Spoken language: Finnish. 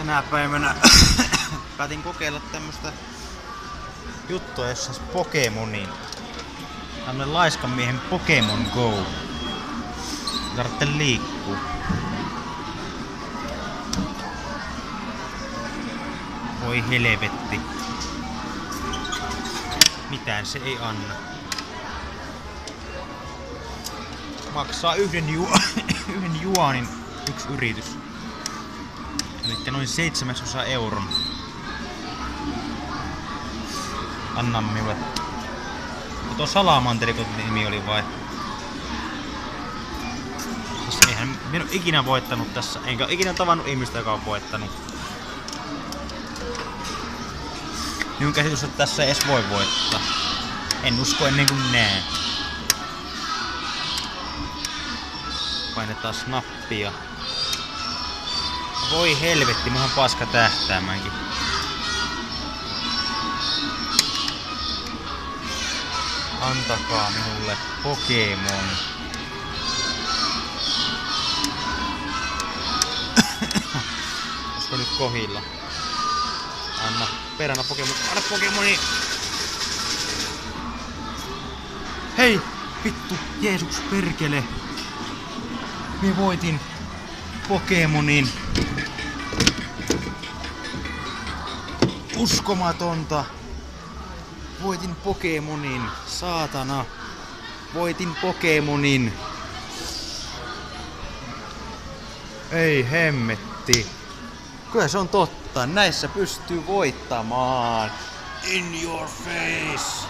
Tänä päivänä päätin kokeilla tämmöstä juttua, jossa sais Pokemonin. Tämmönen laiskan miehen Pokemon Go. Tarvitse liikkuu. Voi helvetti. Mitään se ei anna. Maksaa yhden juanin yksi yritys. Elikkä noin 7/8 euron. Anna minulle. Tuo Salamanterikot nimi oli vai? Siis eihän minä ole ikinä voittanut tässä, enkä ikinä tavannut ihmistä, joka on voittanut. Minun käsitys, että tässä ei edes voi voittaa. En usko ennen kuin näen. Painetaan snappia. Voi helvetti, mä oon paska tähtäämänkin. Antakaa minulle Pokemon. Olisiko nyt kohilla? Anna peränä Pokemon. Anna Pokemoni! Hei! Vittu! Jeesus perkele! Minä voitin Pokemonin. Uskomatonta! Voitin Pokemonin. Saatana! Voitin Pokemonin. Ei hemmetti. Kyllä se on totta. Näissä pystyy voittamaan. In your face!